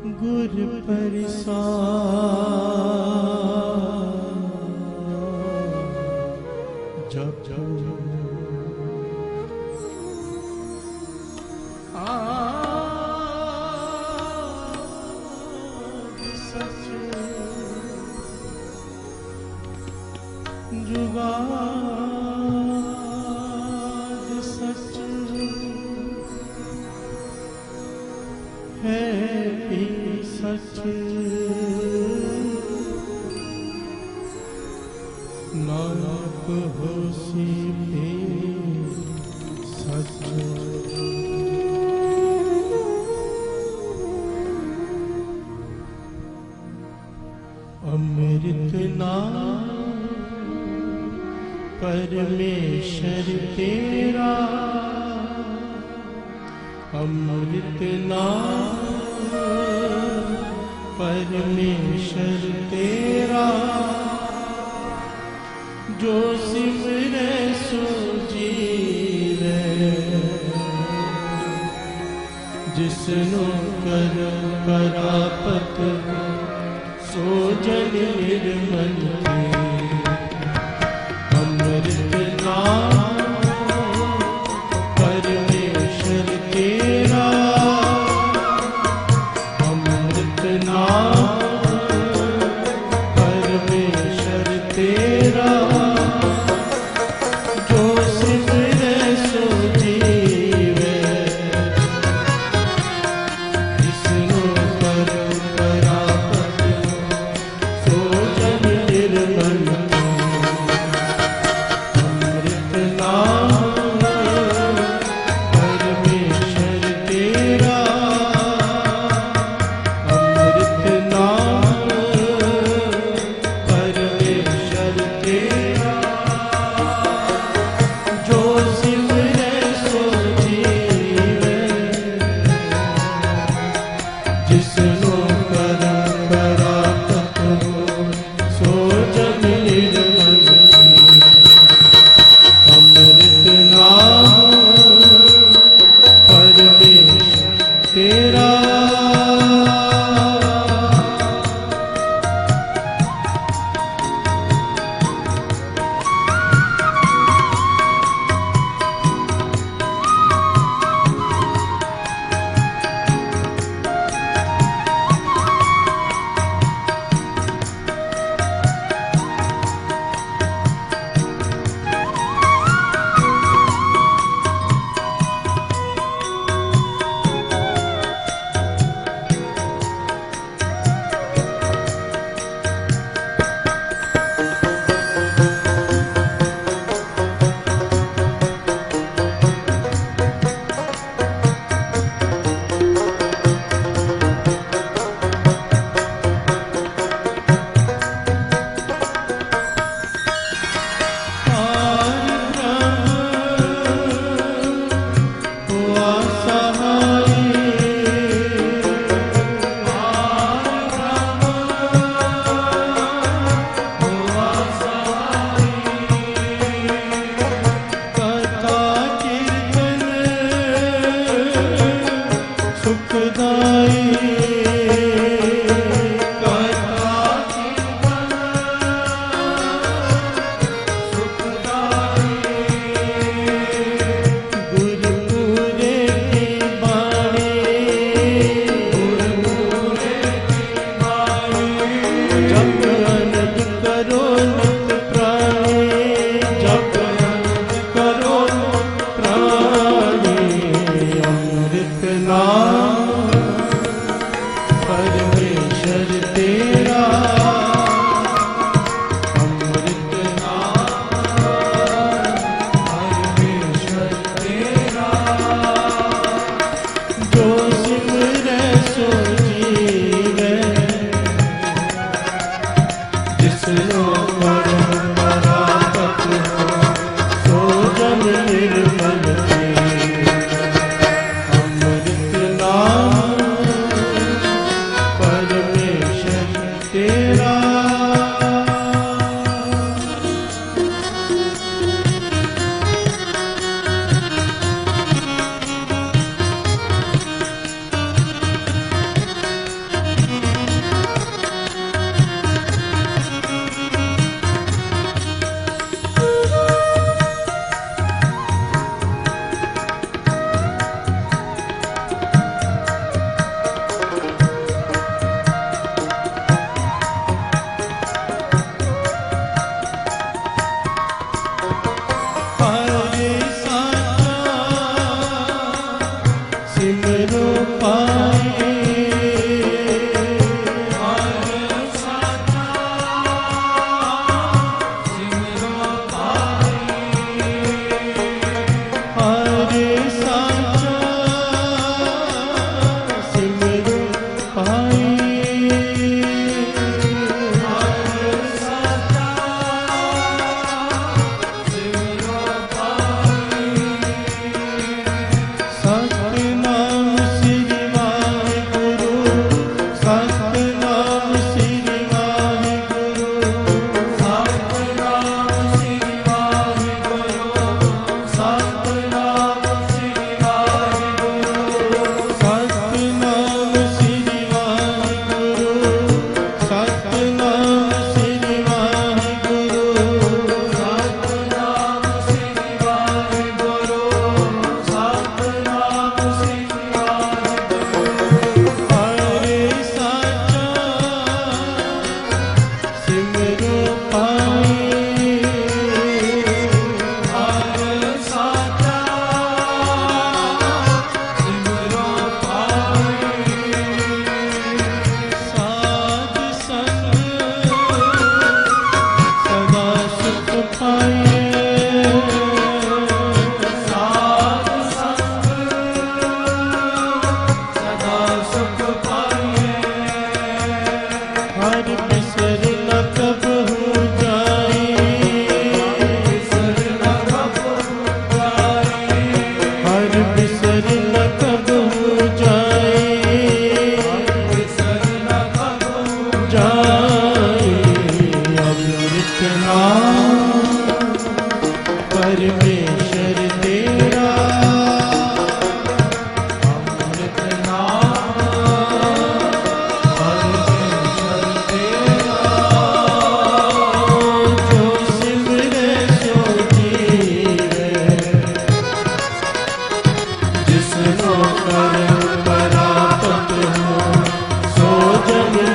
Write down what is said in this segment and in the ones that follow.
गुर प्रसाद जप सच जुगाद सच है भी सच नानक होसी भी सच। अमृत नाम परमेश्वर तेरा, अमृत नाम परमेश्वर तेरा, जो सिमरे सो जीवे, जिसनु कर परापत सो जन निर्मल। अमृत नाम परमेश्वर तेरा, अमृत नाम परमेश्वर तेरा, जो सिमरे सो जीवे, जिसनु कर परापत सो जन निर्मल।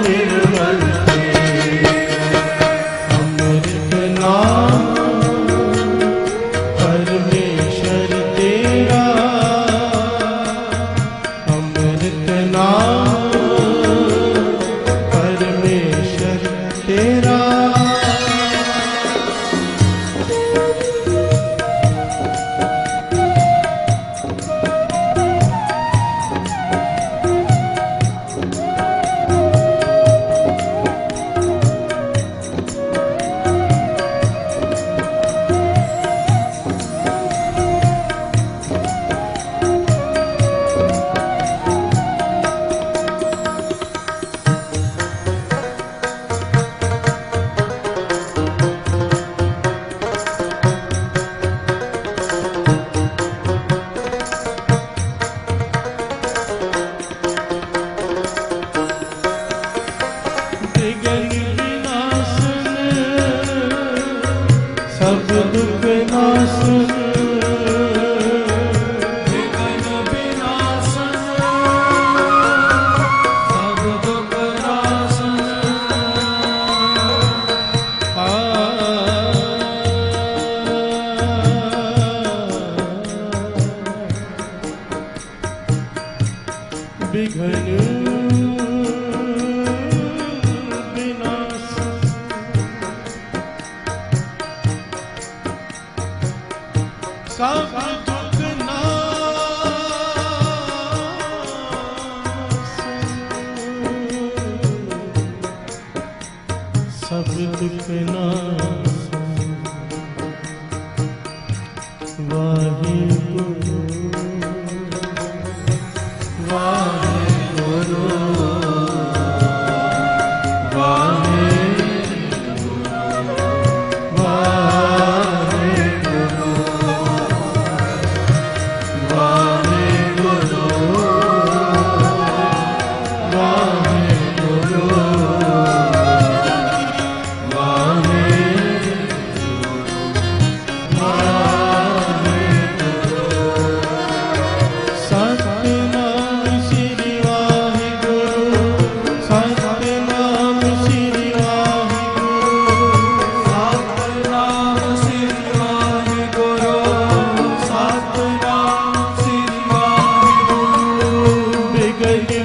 निर्मल तेरा। अमृत नाम परमेश्वर तेरा, अमृत नाम परमेश्वर तेरा। सब दुख नाशन, विघ्न विनाशन, सब दुख नाशन। विघ्न सब दुख नाशन, सब दुख नाशन। वाहिगुरु वाहिगुरु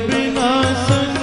विनाशन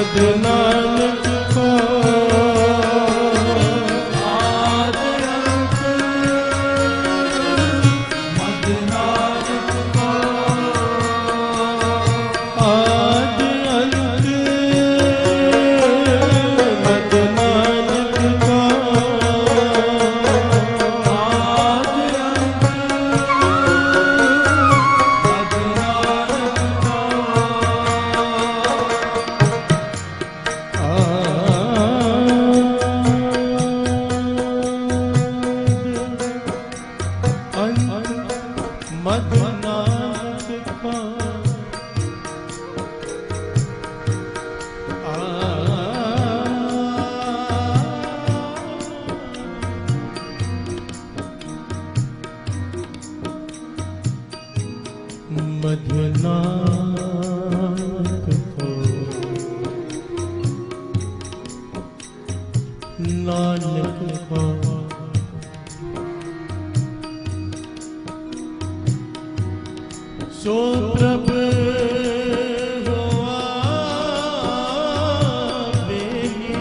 मद नानक को आद अंत मद नानक को आद अंत मद नानक को आद अंत मद नानक को मधुनाथ को नानक को सो प्रभ हुआ बेनी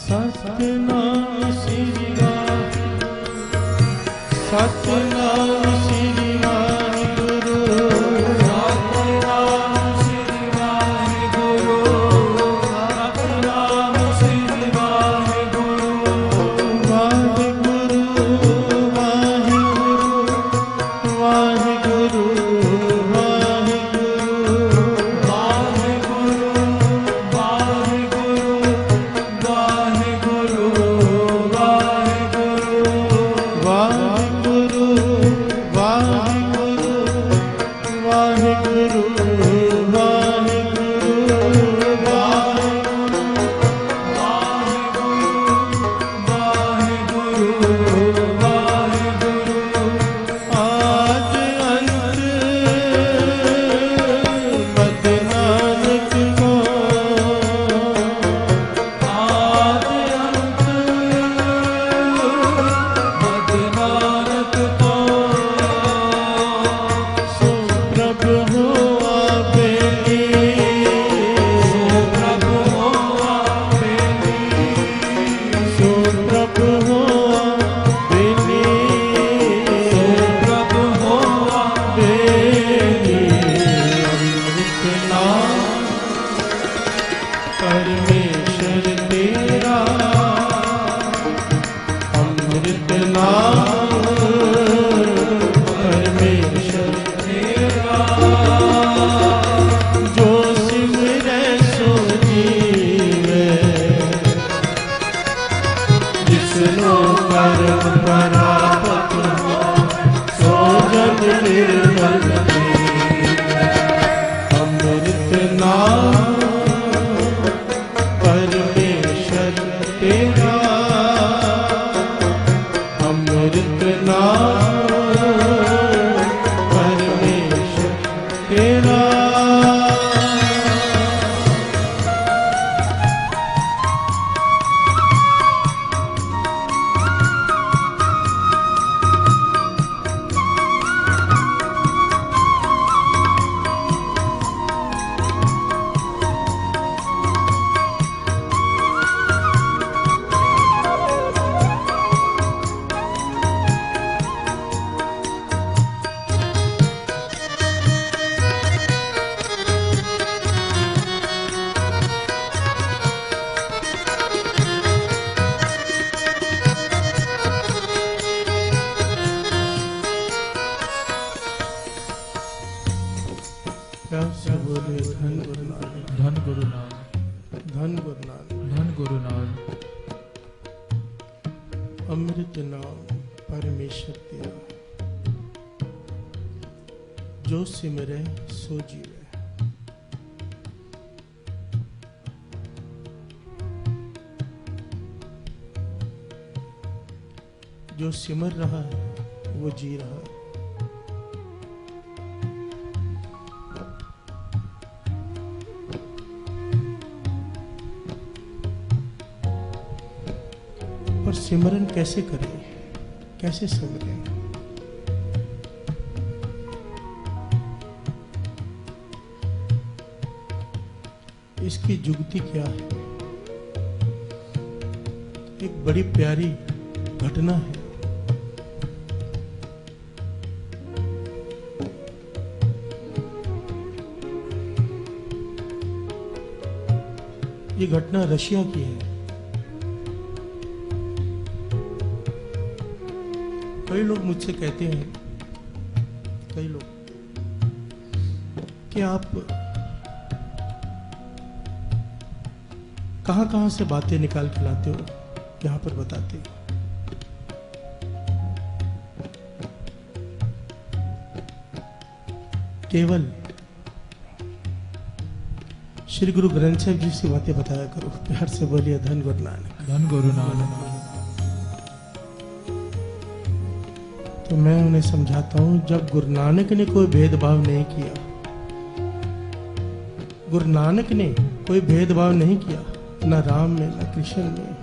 सतनाम श्री सतनाम श्री वाहिगुरु सतनाम श्री वाहिगुरु सतनाम श्री वाहिगुरु वाहिगुरु वाहिगुरु वाहिगुरु वाहिगुरु वाहिगुरु वाहिगुरु वाहिगुरु वाहिगुरु वाहिगुरु आद अंत मद नानक को आद अंत मद नानक को सो प्रभ हुआ बेनी सो प्रभ हुआ बेनी सो प्रभ हुआ बेनी सो प्रभ हुआ बेनी अमृत नाम परमेश्वर तेरा अमृत नाम परमेश्वर तेरा जो सिमरे सो जीवे जिसनो कर्म परापत हो सो जन निर्मल जीवे। अमृत नाम परमेश्वर तेरा अमृत नाम परमेश्वर तेरा धन गुरु नानक धन गुरु नानक धन गुरु नानक धन गुरु नानक। अमृत नाम परमेश्वर तेरा जो सिमरे सो जीवे। जो सिमर रहा है वो जी रहा है। पर सिमरन कैसे करें, कैसे सिमरें? इसकी जुगती क्या है। एक बड़ी प्यारी घटना है। ये घटना रशिया की है। कई लोग मुझसे कहते हैं, कई लोग, कि आप कहां से बातें निकाल के लाते हो, यहां पर बताते हो। केवल श्री गुरु ग्रंथ साहिब जी से बातें बताया करो। प्यार से बोलिए धन गुरु नानक। धन गुरु नानक। तो मैं उन्हें समझाता हूं, जब गुरु नानक ने कोई भेदभाव नहीं किया, गुरु नानक ने कोई भेदभाव नहीं किया, ना राम में, ना कृष्ण में,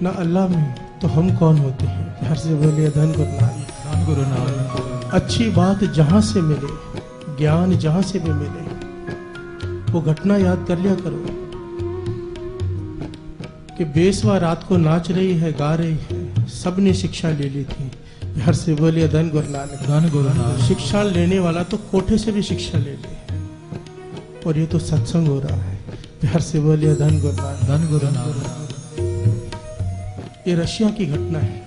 ना अल्लाह में, तो हम कौन होते हैं। प्यार से बोलिए धन गुरु नानक। धन गुरु नानक। अच्छी बात जहां से मिले, ज्ञान जहां से भी मिले, वो घटना याद कर लिया करो कि बेसवा रात को नाच रही है, गा रही है, सबने शिक्षा ले ली थी। प्यार से बोलिए धन गुरु नानक। धन गुरु नानक। शिक्षा लेने वाला तो कोठे से भी शिक्षा ले ले, और ये तो सत्संग हो रहा है। प्यार से बोलिए धन गुरु नानक। धन गुरु नानक। ये रशिया की घटना है।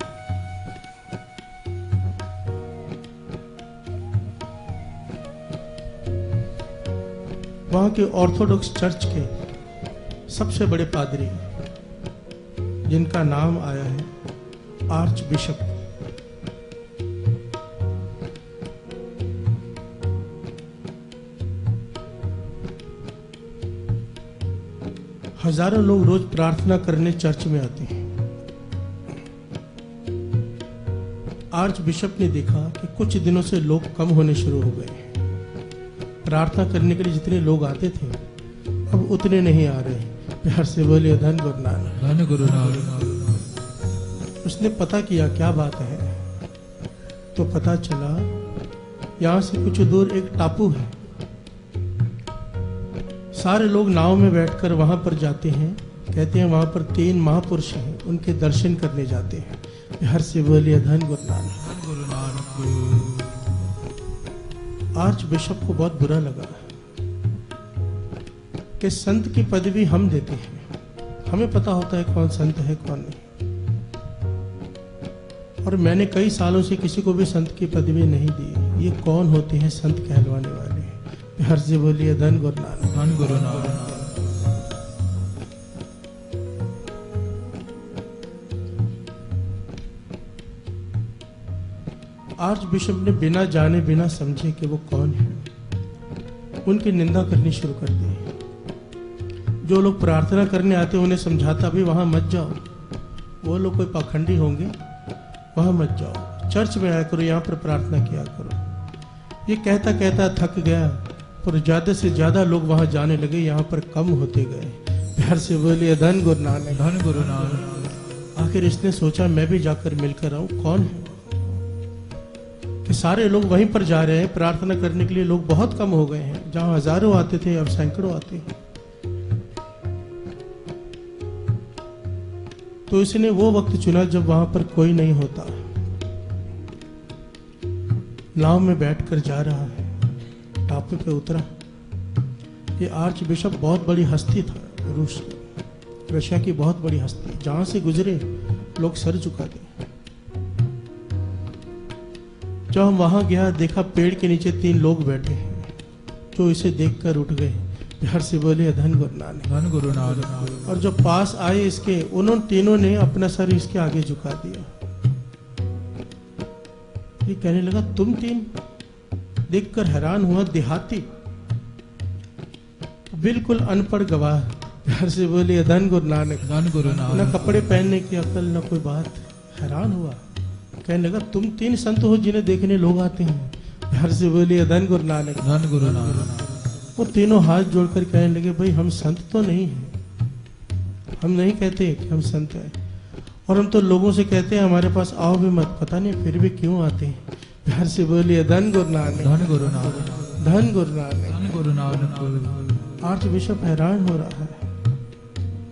वहां के ऑर्थोडॉक्स चर्च के सबसे बड़े पादरी, जिनका नाम आया है आर्च बिशप, हजारों लोग रोज प्रार्थना करने चर्च में आते हैं। आर्च बिशप ने देखा कि कुछ दिनों से लोग कम होने शुरू हो गए। प्रार्थना करने के लिए जितने लोग आते थे, अब उतने नहीं आ रहे। प्यार से बोलिए धन गुरु नानक। धन गुरु नानक। उसने पता किया क्या बात है, तो पता चला यहां से कुछ दूर एक टापू है। सारे लोग नाव में बैठकर वहां पर जाते हैं। कहते हैं वहां पर 3 महापुरुष हैं, उनके दर्शन करने जाते हैं। प्यार से बोलिए धन गुरु नानक। धन गुरु नानक। आर्च बिशप को बहुत बुरा लगा कि संत की पदवी हम देते हैं, हमें पता होता है कौन संत है कौन नहीं, और मैंने कई सालों से किसी को भी संत की पदवी नहीं दी। ये कौन होते हैं संत कहलवाने वाले? प्यार से बोलिए धन गुरु नानक। धन गुरु नानक। आर्च बिशप ने बिना जाने बिना समझे कि वो कौन है, उनकी निंदा करनी शुरू कर दी। जो लोग प्रार्थना करने आते उन्हें समझाता भी वहां मत जाओ, वो लोग कोई पाखंडी होंगे, वहां मत जाओ, चर्च में आया करो, यहाँ पर प्रार्थना किया करो। ये कहता कहता थक गया, पर ज्यादा से ज्यादा लोग वहां जाने लगे, यहाँ पर कम होते गए। प्यार से बोलिए धन गुरु नानक। धन गुरु नानक। आखिर इसने सोचा मैं भी जाकर मिलकर आऊं, कौन है कि सारे लोग वहीं पर जा रहे हैं प्रार्थना करने के लिए। लोग बहुत कम हो गए हैं, जहां हजारों आते थे अब सैकड़ों आते हैं। तो इसने वो वक्त चुना जब वहां पर कोई नहीं होता। नाव में बैठकर जा रहा है, टापू पे उतरा। ये आर्च बिशप बहुत बड़ी हस्ती था, रशिया की बहुत बड़ी हस्ती, जहां से गुजरे लोग सर झुकाते। जब हम वहां गया, देखा पेड़ के नीचे 3 लोग बैठे हैं, जो इसे देखकर उठ गए। प्यार से बोले धन गुरु नानक। धन गुरु नानक। और जो पास आए इसके, उन्होंने तीनों ने अपना सर इसके आगे झुका दिया। ये कहने लगा तुम 3? देखकर हैरान हुआ, देहाती, बिल्कुल अनपढ़ गवाह। प्यार से बोले धन गुरु नानक। धन गुरु नानक। न कपड़े पहनने की अकल, न कोई बात। हैरान हुआ, कहने लगा तुम 3 संत हो जिन्हें देखने लोग आते हैं। प्यार से बोलिए धन गुरु नानक। धन गुरु नानक। वो तीनों हाथ जोड़कर कहने लगे भाई हम संत तो नहीं हैं, हम नहीं कहते कि हम संत हैं, और हम तो लोगों से कहते हैं हमारे पास आओ भी मत, पता नहीं फिर भी क्यों आते हैं। प्यार से बोलिए धन गुरु नानक। धन गुरु नानक। धन गुरु नानक। धन गुरु नानक। आर्च बिशप हैरान हो रहा है,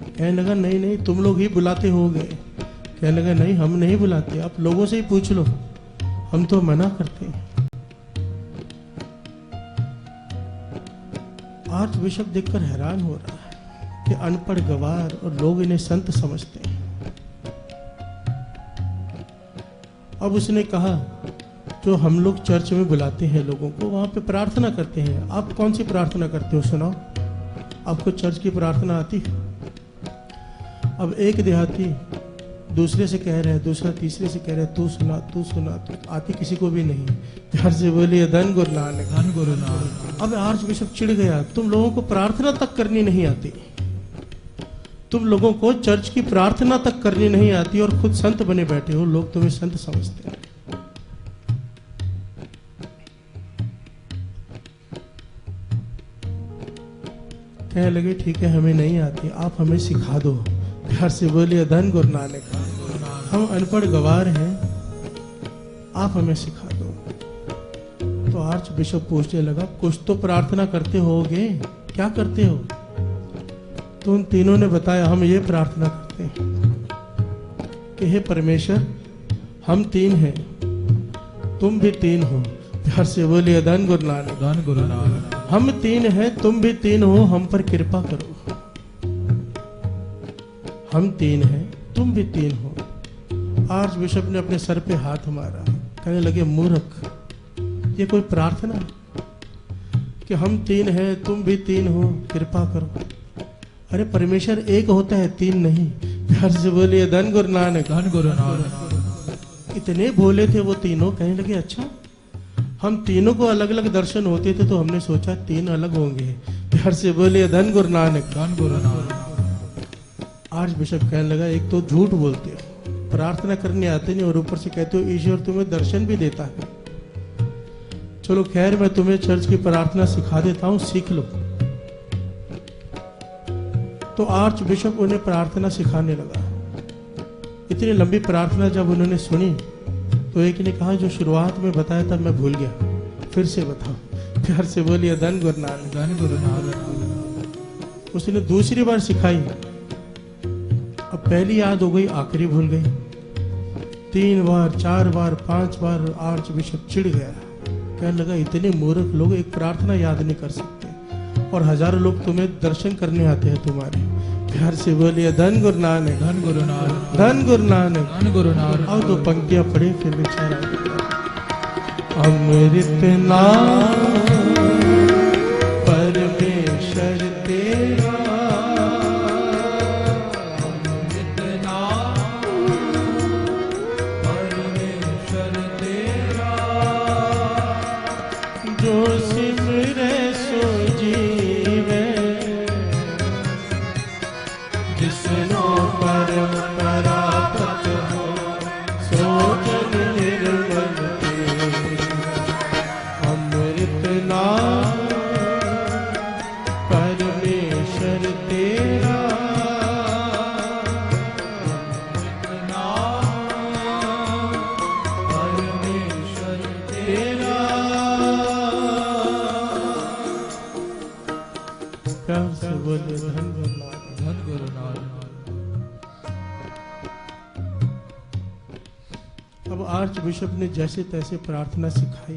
कहने लगा नहीं नहीं तुम लोग ही बुलाते होगे। कहने लगा नहीं हम नहीं बुलाते, आप लोगों से ही पूछ लो, हम तो मना करते हैं। आर्च बिशप देखकर हैरान हो रहा है कि अनपढ़ गवार और लोग इन्हें संत समझते हैं। अब उसने कहा जो हम लोग चर्च में बुलाते हैं लोगों को, वहां पे प्रार्थना करते हैं, आप कौन सी प्रार्थना करते हो सुनाओ, आपको चर्च की प्रार्थना आती है? अब एक देहाती दूसरे से कह रहे हैं, दूसरा तीसरे से कह रहे हैं तू सुना तू सुना, तो आती किसी को भी नहीं। प्यार से बोलिए धन गुरु नानक। धन गुरु नानक। अब आर्च बिशप चिढ़ गया, तुम लोगों को प्रार्थना तक करनी नहीं आती, तुम लोगों को चर्च की प्रार्थना तक करनी नहीं आती और खुद संत बने बैठे हो, लोग तुम्हें संत समझते हैं। कहने लगे ठीक है हमें नहीं आती, आप हमें सिखा दो। प्यार से बोलिए धन गुरु नानक। हम अनपढ़ गवार हैं, आप हमें सिखा दो। तो आर्च बिशप पूछने लगा कुछ तो प्रार्थना करते होगे, क्या करते हो? तो उन तीनों ने बताया हम ये प्रार्थना करते हैं कि हे परमेश्वर हम तीन हैं, तुम भी तीन हो। प्यार से बोलिए धन गुरु नानक। धन गुरु नानक। हम तीन हैं, तुम भी तीन हो, हम पर कृपा करो। हम तीन हैं, तुम भी तीन हो। आर्च बिशप ने अपने सर पे हाथ मारा, कहने लगे मूर्ख, ये कोई प्रार्थना कि हम तीन हैं, तुम भी तीन हो, कृपा करो? अरे परमेश्वर एक होता है, तीन नहीं। प्यार से बोलिए धन गुरु नानक। धन गुरु नानक। इतने भोले थे वो तीनों, कहने लगे अच्छा हम तीनों को अलग अलग दर्शन होते थे तो हमने सोचा तीन अलग होंगे। प्यार से बोलिए धन गुरु नानक। धन गुरु नानक। आर्च बिशप कहने लगा एक तो झूठ बोलते हो, प्रार्थना करने आते नहीं और ऊपर से कहते हो ईश्वर तुम्हें दर्शन भी देता है। चलो खैर मैं तुम्हें चर्च की प्रार्थना सिखा देता हूं, सीख लो। तो आर्च बिशप उन्हें प्रार्थना सिखाने लगा। इतनी लंबी प्रार्थना जब उन्होंने सुनी तो एक ने कहा जो शुरुआत में बताया था मैं भूल गया, फिर से बताओ। प्यार से बोलिए धन गुरु नानक। धन गुरु नानक। उसने दूसरी बार सिखाई, अब पहली याद हो गई, आखिरी भूल गई। 3 बार 4 बार 5 बार आर्च बिशप चिढ़ गया, कहने लगा इतने मूर्ख लोग एक प्रार्थना याद नहीं कर सकते और हजारों लोग तुम्हें दर्शन करने आते हैं तुम्हारे। प्यार से बोलिए धन गुरु नानक। धन गुरु नानक। धन गुरु नानक। धन गुरु नानक। और 2 पंक्तियां पढ़े फिर विचार अमृत नाम परमेश्वर तेरा, अमृत नाम परमेश्वर तेरा, जो सिमरे सो जीवे, जिसनो परम परापत हो, सो जन निर्मल तेरा। अमृत नाम परमेश्वर तेरा, अमृत नाम परमेश्वर तेरा। प्यार से बोले धन गुरु नानक। धन गुरु नानक। अब आर्च बिशप ने जैसे तैसे प्रार्थना सिखाई,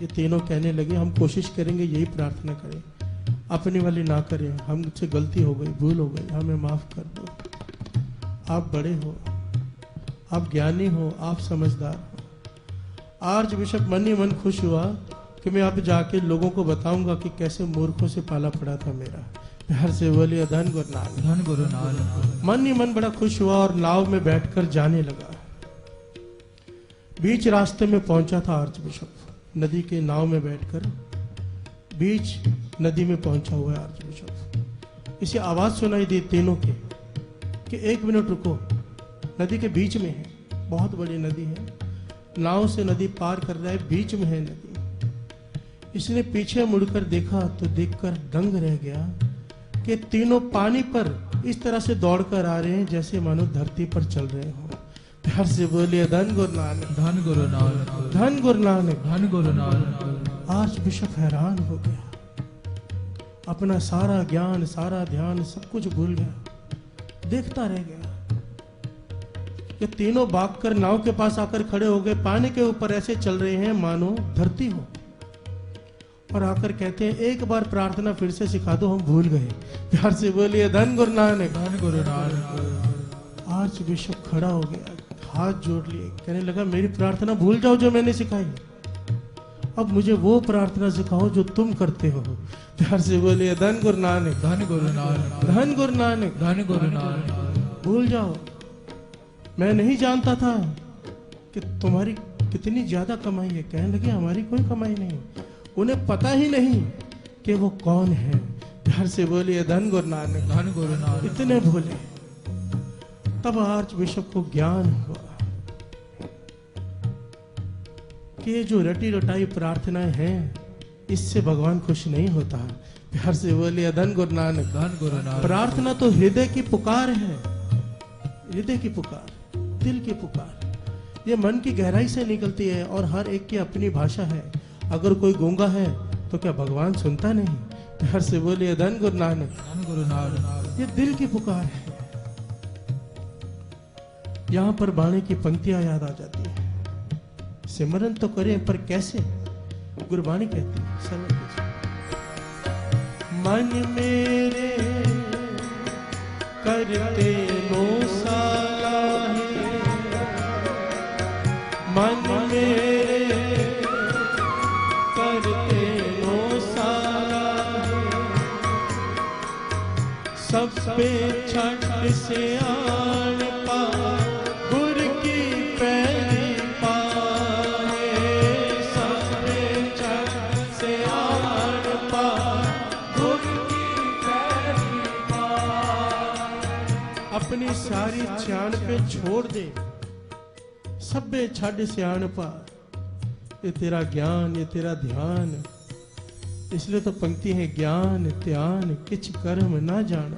ये तीनों कहने लगे हम कोशिश करेंगे यही प्रार्थना करें, अपनी वाली ना करें, हमसे गलती हो गई, भूल हो गई, हमें माफ कर दो। आप बड़े हो, आप ज्ञानी हो, आप समझदार हो। आर्च बिशप मन ही मन खुश हुआ कि मैं अब जाके लोगों को बताऊंगा कि कैसे मूर्खों से पाला पड़ा था मेरा। प्यार से बोलिए धन गुरु नानक। धन गुरु नानक। मन ही मन बड़ा खुश हुआ और नाव में बैठकर जाने लगा। बीच रास्ते में पहुंचा था आर्च बिशप, नदी के नाव में बैठकर बीच नदी में पहुंचा हुआ है आर्च बिशप। इसे आवाज सुनाई दी तीनों के कि 1 मिनट रुको, नदी के बीच में है, बहुत बड़ी नदी है, नाव से नदी पार कर रहा है, बीच में है नदी। इसने पीछे मुड़कर देखा तो देखकर दंग रह गया कि तीनों पानी पर इस तरह से दौड़कर आ रहे हैं जैसे मानो धरती पर चल रहे हो। प्यार से बोलिए धन गुरु नानक। धन गुरु नानक। धन गुरु नानक। धन गुरु नानक। आर्च बिशप हैरान हो गया, अपना सारा ज्ञान, सारा ध्यान, सब कुछ भूल गया, देखता रह गया। ये तीनों भागकर नाव के पास आकर खड़े हो गए, पानी के ऊपर ऐसे चल रहे हैं मानो धरती हो, और आकर कहते हैं एक बार प्रार्थना फिर से सिखा दो, हम भूल गए। प्यार से बोलिए धन गुरु नानक। धन गुरु नानक। आर्च बिशप खड़ा हो गया, हाथ जोड़ लिए, कहने लगा मेरी प्रार्थना भूल जाओ जो मैंने सिखाई, अब मुझे वो प्रार्थना सिखाओ जो तुम करते हो। प्यार से बोलिए धन गुरु नानक। धन गुरु नानक। धन गुरु नानक। धन गुरु नानक। भूल जाओ, मैं नहीं जानता था कि तुम्हारी कितनी ज्यादा कमाई है। कहने लगे हमारी कोई कमाई नहीं, उन्हें पता ही नहीं कि वो कौन है। प्यार से बोलिए धन गुरु नानक। धन गुरु नानक। इतने भोले। तब आर्च बिशप को ज्ञान हुआ कि ये जो रटी रटाई प्रार्थनाएं हैं इससे भगवान खुश नहीं होता। प्यार से बोलिए धन गुरु नानक। धन गुरु नानक। प्रार्थना तो हृदय की पुकार है, हृदय की पुकार, दिल की पुकार, ये मन की गहराई से निकलती है और हर एक की अपनी भाषा है। अगर कोई गूंगा है तो क्या भगवान सुनता नहीं? प्यार से बोलिए धन गुरु नानक। धन गुरु नानक। ये दिल की पुकार है। यहाँ पर बाणी की पंक्तियां याद आ जाती है, सिमरन तो करें पर कैसे? गुरबाणी कहती है सरल कीजिए। मन मेरे करते नो सालाही, मन मेरे करते नो सालाही, सब पे छठ से आन पा गुर की पैरी पाए, सब पे छठ से आन पा गुर की पैरी पाए। अपनी सारी छान पे छोड़ दे, सभे छड़ सियाण पा। ये तेरा ज्ञान, ये तेरा ध्यान, इसलिए तो पंक्ति है ज्ञान ध्यान किच कर्म ना जाना,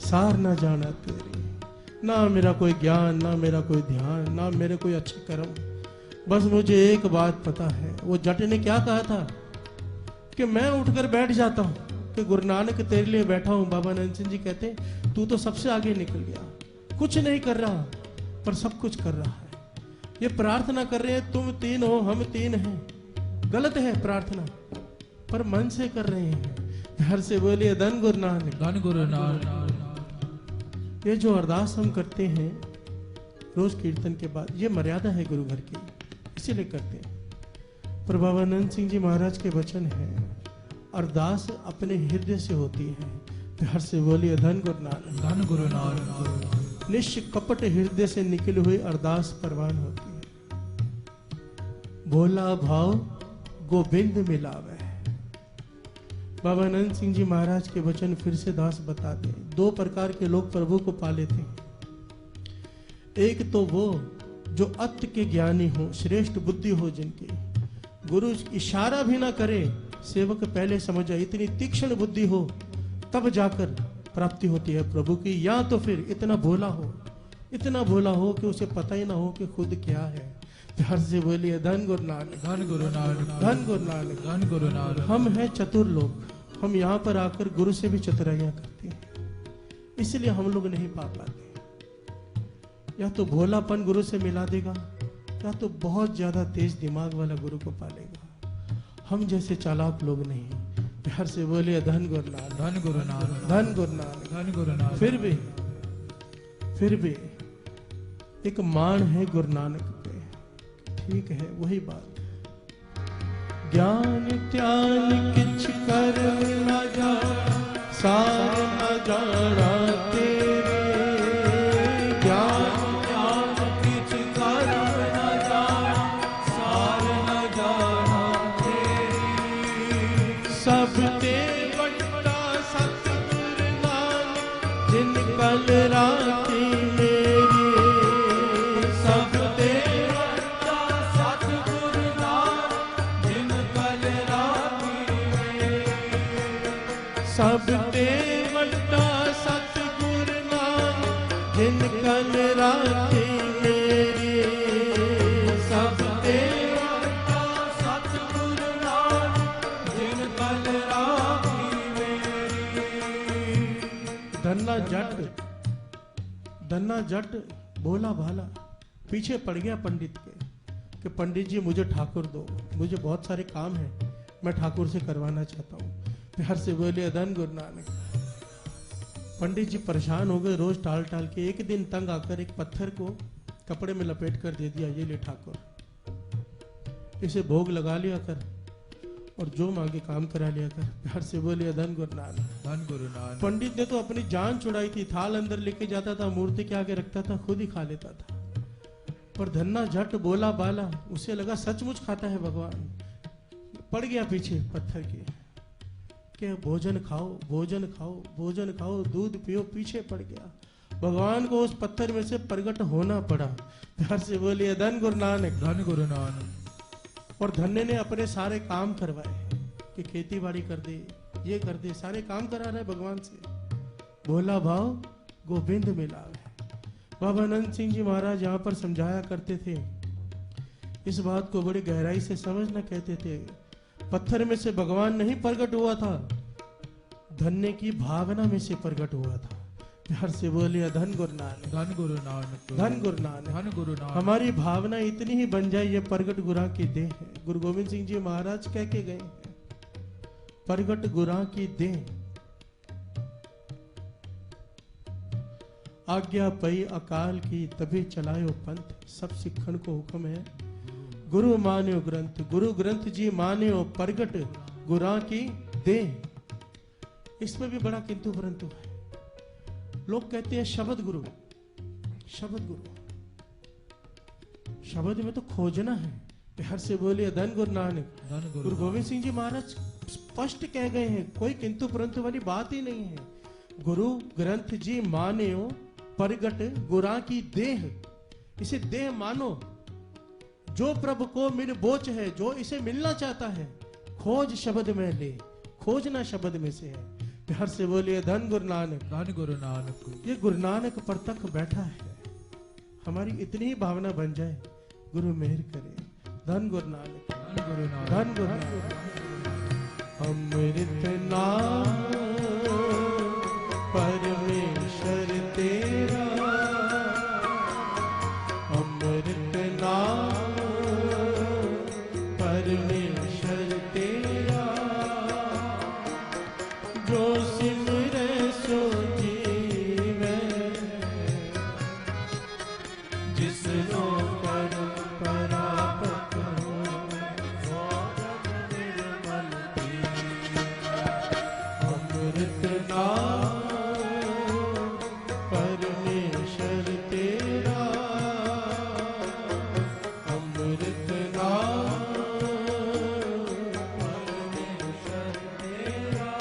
सार ना जाना तेरी। ना मेरा कोई ज्ञान, ना मेरा कोई ध्यान, ना मेरे कोई अच्छे कर्म, बस मुझे एक बात पता है। वो जट ने क्या कहा था कि मैं उठकर बैठ जाता हूँ कि गुरु नानक तेरे लिए बैठा हूँ। बाबा नंद सिंह जी कहते तू तो सबसे आगे निकल गया, कुछ नहीं कर रहा पर सब कुछ कर रहा है। ये प्रार्थना कर रहे हैं, तुम तीन हो हम तीन हैं, गलत है प्रार्थना, पर मन से कर रहे हैं। घर से बोलिए धन गुरु नानक। धन गुरु नानक। ये जो अरदास हम करते हैं रोज कीर्तन के बाद, ये मर्यादा है गुरु घर की, इसीलिए करते हैं। पर बाबा नंद सिंह जी महाराज के वचन है, अरदास अपने हृदय से होती है। प्यार से बोलिए धन गुरु नानक। धन गुरु नानक। निष्कपट हृदय से निकली हुई अरदास परवान होती है। भोला भाव गोविंद मिलावे। बाबा नंद सिंह जी महाराज के वचन फिर से दास बता दे। दो प्रकार के लोग प्रभु को पा लेते हैं। एक तो वो जो अत के ज्ञानी हो, श्रेष्ठ बुद्धि हो, जिनकी गुरु इशारा भी ना करे, सेवक पहले समझ जाए, इतनी तीक्ष्ण बुद्धि हो, तब जाकर प्राप्ति होती है प्रभु की। या तो फिर इतना भोला हो, इतना भोला हो कि उसे पता ही ना हो कि खुद क्या है। प्यार से बोलिए धन गुरु नानक। धन गुरु नानक। धन गुरु नानक। धन गुरु नानक। हम हैं चतुर लोग, हम यहाँ पर आकर गुरु से भी चतुराइयां करते हैं, इसलिए हम लोग नहीं पा पाते। या तो भोलापन गुरु से मिला देगा, या तो बहुत ज्यादा तेज दिमाग वाला गुरु को पालेगा। हम जैसे चालाक लोग नहीं। प्यार से बोलिए धन गुरु नानक। धन गुरु नानक। धन गुरु नानक। धन गुरु नानक। फिर भी एक मान है गुरु नानक पे, ठीक है, वही बात। ज्ञान त्यान किछ कर न जाना, सार न जाना तेरे। ज्ञान त्यान किछ कर न जाना, सार न जाना तेरी। सब ते बंटा सतगुरु नानक, जिन कल राती मेरी। सब ते बंटा सतगुरु नानक, जिन कल राती मेरी। सब ते बंटा सतगुरु नानक, जिन कल राती मेरी। सब ते बंटा सतगुरु नानक, धन्ना जट बोला भाला पीछे पड़ गया पंडित के कि पंडित जी मुझे ठाकुर दो, मुझे बहुत सारे काम है, मैं ठाकुर से करवाना चाहता हूँ। प्यार से बोले धन गुरु नानक। पंडित जी परेशान हो गए, रोज टाल टाल के। एक दिन तंग आकर एक पत्थर को कपड़े में लपेट कर दे दिया, ये ले ठाकुर, इसे भोग लगा लिया कर और जो मांगे काम करा लिया कर। प्यार से बोले धन गुरु नानक। धन गुरु नानक। पंडित ने तो अपनी जान छुड़ाई थी, थाल अंदर लेके जाता था, मूर्ति के आगे रखता था, खुद ही खा लेता था। पर धन्ना झट बोला बाला, उसे लगा सचमुच खाता है भगवान। पड़ गया पीछे पत्थर के भोजन खाओ, भोजन खाओ, भोजन खाओ, दूध पियो, पीछे पड़ गया। भगवान को उस पत्थर में से प्रकट होना पड़ा। प्यार से बोलिए धन गुरु नानक। धन गुरु नानक। और धन्य ने अपने सारे काम करवाए कि खेती बाड़ी कर दे, ये कर दे, सारे काम करा रहे भगवान से। भोला भाव गोविंद मिलावे। बाबा अनंत सिंह जी महाराज यहाँ पर समझाया करते थे, इस बात को बड़ी गहराई से समझना। कहते थे पत्थर में से भगवान नहीं प्रकट हुआ था, धन्य की भावना में से प्रकट हुआ था। प्यार से बोलिए धन गुरु नानक। धन गुरु नानक। धन गुरु नानक। धन गुरु नानक। हमारी भावना इतनी ही बन जाए, ये प्रगट गुरा की देह है। गुरु गोविंद सिंह जी महाराज कह के गए हैं, प्रगट गुरा की देह। आज्ञा पई अकाल की तभी चलायो पंथ, सब सिखन को हुक्म है गुरु मान्यो ग्रंथ। गुरु ग्रंथ जी मान्यो प्रगट गुरा की देह। इसमें भी बड़ा किंतु परंतु है। लोग कहते हैं शब्द गुरु, शब्द गुरु, शब्द में तो खोजना है। प्यार से बोलिए धन गुरु नानक। धन गुरु गोविंद सिंह जी महाराज स्पष्ट कह गए हैं, कोई किंतु परंतु वाली बात ही नहीं है। गुरु ग्रंथ जी मान्यो प्रगट गुरा की देह। इसे देह मानो। जो प्रभु को मिल बोच है, जो इसे मिलना चाहता है, खोज शब्द में ले, खोजना शब्द में से है। प्यार से बोलिए धन गुरु नानक। धन गुरु नानक। ये गुरु नानक पर तक बैठा है। हमारी इतनी ही भावना बन जाए, गुरु मेहर करे। धन गुरु नानक। धन गुरु नानक। धन गुरु नानक। अमृत नाम परमेश्वर तेरा, अमृत नाम परमेश्वर तेरा, जो सिमरे सो जीवे, जिसनो कर परापत हो, निर्मल अमृत नाम परमेश्वर तेरा, अमृत नाम परमेश्वर तेरा,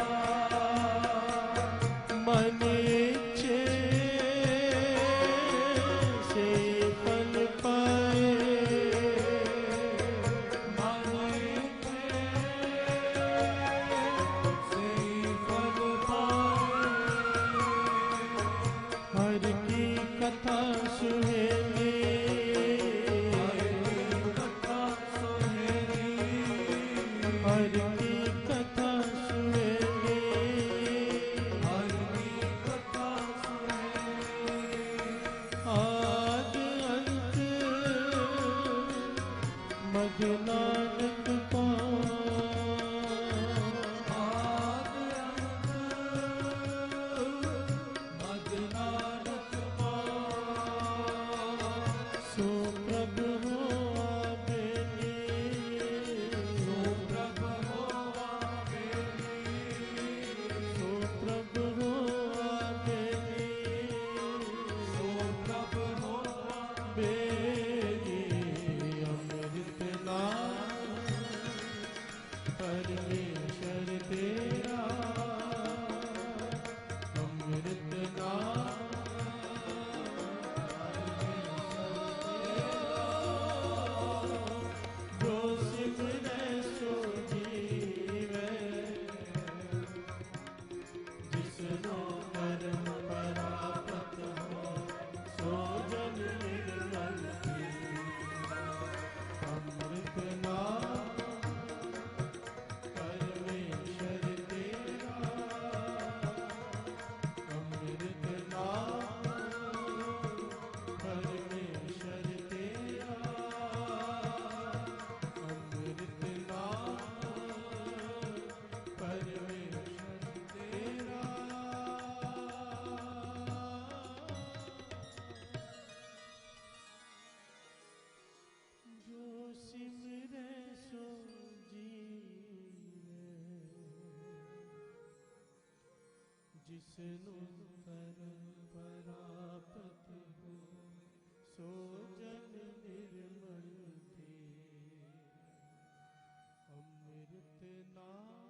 जिसनु कर परापत हो सो जन निर्मल थे। अमृत नाम